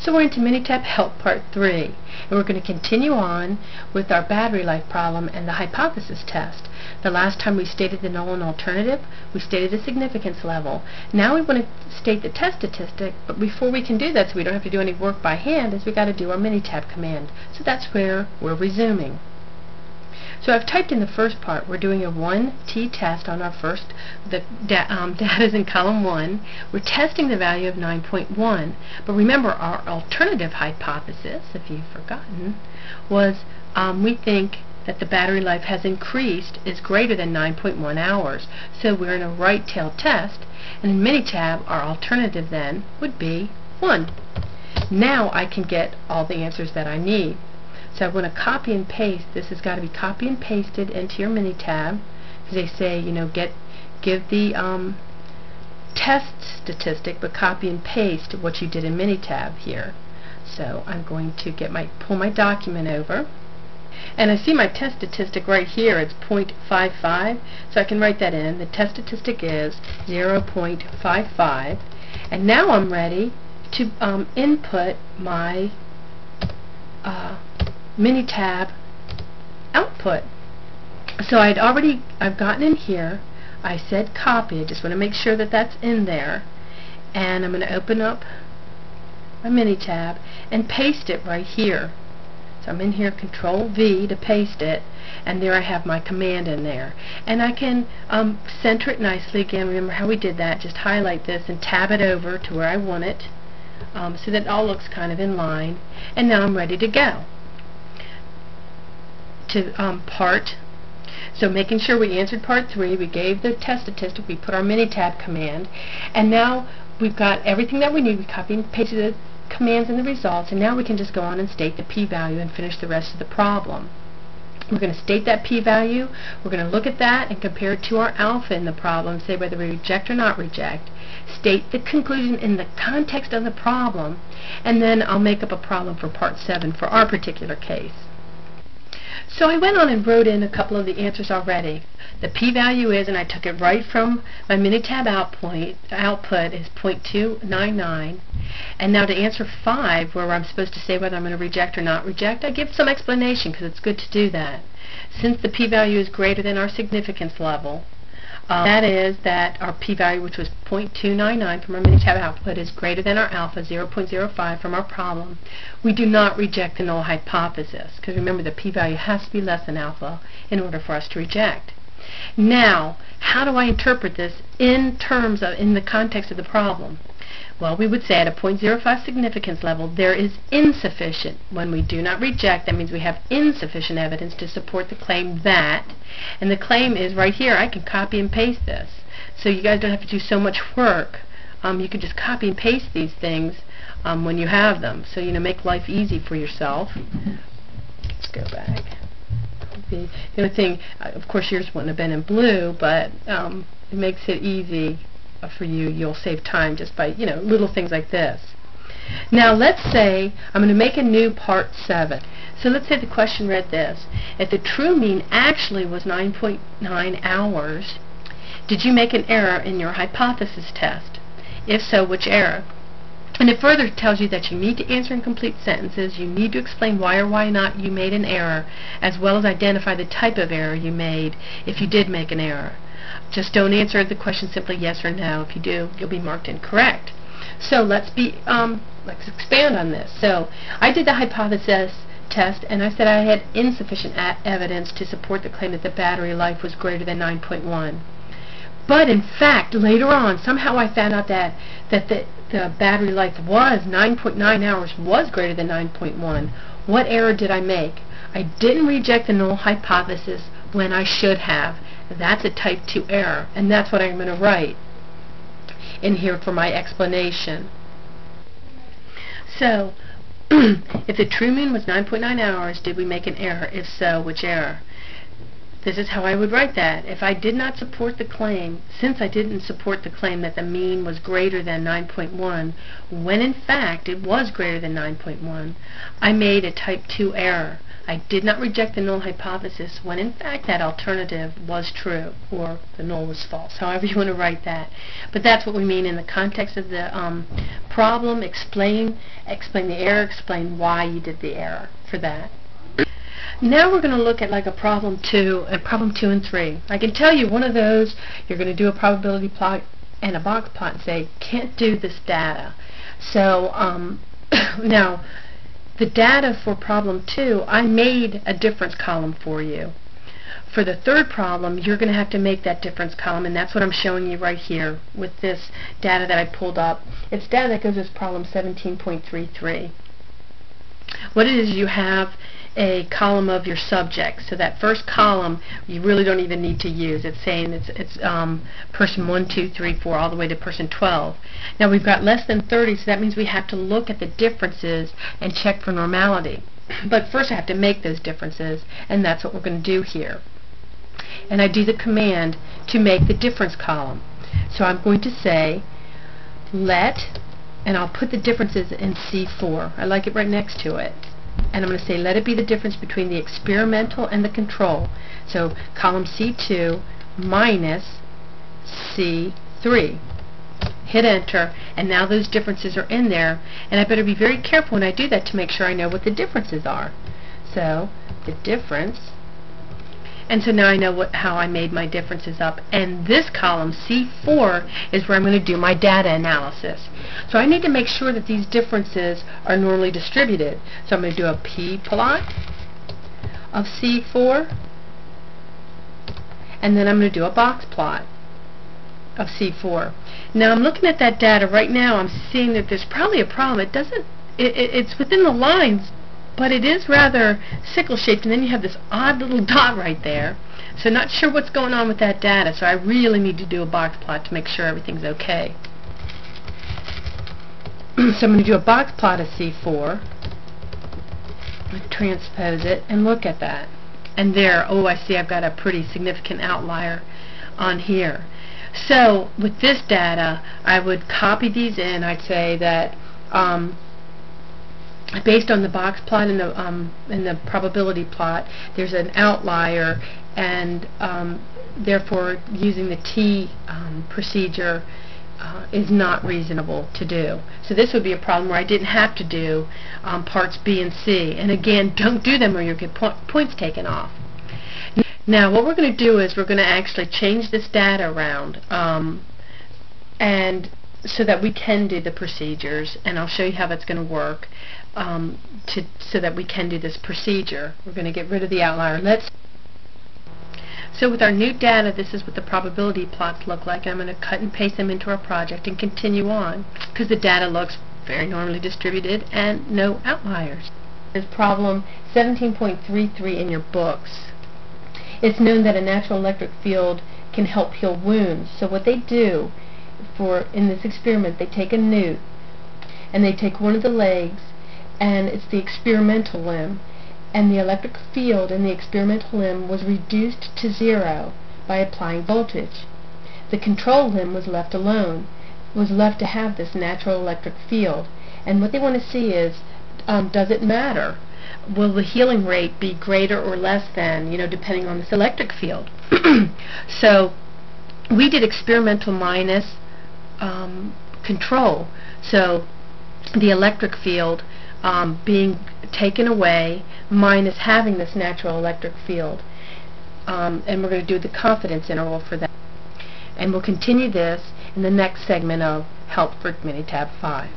So we're into MINITAB Help Part 3, and we're going to continue on with our battery life problem and the hypothesis test. The last time we stated the null and alternative, we stated the significance level. Now we want to state the test statistic, but before we can do that, so we don't have to do any work by hand, is we got to do our MINITAB command. So that's where we're resuming. So I've typed in the first part. We're doing a 1T test on our first, data is in column 1. We're testing the value of 9.1. But remember, our alternative hypothesis, if you've forgotten, was we think that the battery life has increased is greater than 9.1 hours. So we're in a right-tailed test, and in MINITAB, our alternative then would be 1. Now I can get all the answers that I need. So I want to copy and paste. This has got to be copy and pasted into your MINITAB, because they say, you know, give the test statistic, but copy and paste what you did in MINITAB here. So I'm going to pull my document over, and I see my test statistic right here. It's 0.55, so I can write that in. The test statistic is 0.55, and now I'm ready to input my MINITAB output. So I've gotten in here. I said copy. I just want to make sure that that's in there, and I'm going to open up my MINITAB and paste it right here. So I'm in here, Control V to paste it, and there I have my command in there. And I can center it nicely. Again, remember how we did that. Just highlight this and tab it over to where I want it, so that it all looks kind of in line. And now I'm ready to go to part. So making sure we answered part 3, we gave the test statistic, we put our MINITAB command, and now we've got everything that we need. We copied and pasted the commands and the results, and now we can just go on and state the p-value and finish the rest of the problem. We're going to state that p-value, we're going to look at that and compare it to our alpha in the problem, say whether we reject or not reject, state the conclusion in the context of the problem, and then I'll make up a problem for part 7 for our particular case. So I went on and wrote in a couple of the answers already. The p-value is, and I took it right from my MINITAB output is 0.299. And now to answer 5, where I'm supposed to say whether I'm going to reject or not reject, I give some explanation because it's good to do that. Since the p-value is greater than our significance level, that is that our p-value, which was 0.299 from our MINITAB output, is greater than our alpha, 0.05 from our problem. We do not reject the null hypothesis, because remember the p-value has to be less than alpha in order for us to reject. Now, how do I interpret this in the context of the problem? Well, we would say at a 0.05 significance level, there is insufficient. When we do not reject, that means we have insufficient evidence to support the claim that, and the claim is right here. I can copy and paste this. So you guys don't have to do so much work. You can just copy and paste these things when you have them. So, you know, make life easy for yourself. Let's go back. The only thing, of course, yours wouldn't have been in blue, but it makes it easy for you. You'll save time just by, you know, little things like this. Now let's say I'm going to make a new part 7. So let's say the question read this: if the true mean actually was 9.9 hours, did you make an error in your hypothesis test? If so, which error? And it further tells you that you need to answer in complete sentences, you need to explain why or why not you made an error, as well as identify the type of error you made if you did make an error. Just don't answer the question simply yes or no. If you do, you'll be marked incorrect. So let's expand on this. So I did the hypothesis test, and I said I had insufficient evidence to support the claim that the battery life was greater than 9.1. But in fact, later on, somehow I found out that the battery life was 9.9 hours, was greater than 9.1. What error did I make? I didn't reject the null hypothesis when I should have. That's a type 2 error, and that's what I'm going to write in here for my explanation. So, if the true mean was 9.9 hours, did we make an error? If so, which error? This is how I would write that. If I did not support the claim, since I didn't support the claim that the mean was greater than 9.1, when in fact it was greater than 9.1, I made a type 2 error. I did not reject the null hypothesis when in fact that alternative was true, or the null was false, however you want to write that. But that's what we mean in the context of the problem. Explain the error, explain why you did the error for that. Now we're going to look at like a problem 2 and 3. I can tell you one of those, you're going to do a probability plot and a box plot and say, can't do this data. So now, the data for problem 2, I made a difference column for you. For the third problem, you're going to have to make that difference column, and that's what I'm showing you right here with this data that I pulled up. It's data that goes as problem 17.33. What it is, you have a column of your subject. So that first column you really don't even need to use. It's saying it's person 1, 2, 3, 4 all the way to person 12. Now we've got less than 30, so that means we have to look at the differences and check for normality. But first I have to make those differences, and that's what we're going to do here. And I do the command to make the difference column. So I'm going to say let, and I'll put the differences in C4. I like it right next to it. And I'm going to say let it be the difference between the experimental and the control. So column C2 minus C3. Hit enter, and now those differences are in there, and I better be very careful when I do that to make sure I know what the differences are. So the difference, and so now I know how I made my differences up, and this column C4 is where I'm going to do my data analysis. So I need to make sure that these differences are normally distributed. So I'm going to do a p-plot of C4, and then I'm going to do a box plot of C4. Now I'm looking at that data right now. I'm seeing that there's probably a problem. It's within the lines, but it is rather sickle-shaped, and then you have this odd little dot right there. So not sure what's going on with that data, so I really need to do a box plot to make sure everything's okay. So I'm going to do a box plot of C4, transpose it, and look at that. And there, oh, I see I've got a pretty significant outlier on here. So with this data, I would copy these in. I'd say that based on the box plot and the probability plot, there's an outlier, and therefore using the T procedure is not reasonable to do. So this would be a problem where I didn't have to do parts B and C. And again, don't do them or you'll get points taken off. Now what we're going to do is we're going to actually change this data around and so that we can do the procedures, and I'll show you how that's going to work so that we can do this procedure. We're going to get rid of the outlier. So with our new data, this is what the probability plots look like. I'm going to cut and paste them into our project and continue on because the data looks very normally distributed and no outliers. This is problem 17.33 in your books. It's known that a natural electric field can help heal wounds. So what they do in this experiment, they take a newt and they take one of the legs, and it's the experimental limb, and the electric field in the experimental limb was reduced to 0 by applying voltage. The control limb was left alone, was left to have this natural electric field. And what they want to see is, does it matter? Will the healing rate be greater or less than, depending on this electric field? So we did experimental minus control. So the electric field being taken away minus having this natural electric field. And we're going to do the confidence interval for that. And we'll continue this in the next segment of Help for MINITAB 5.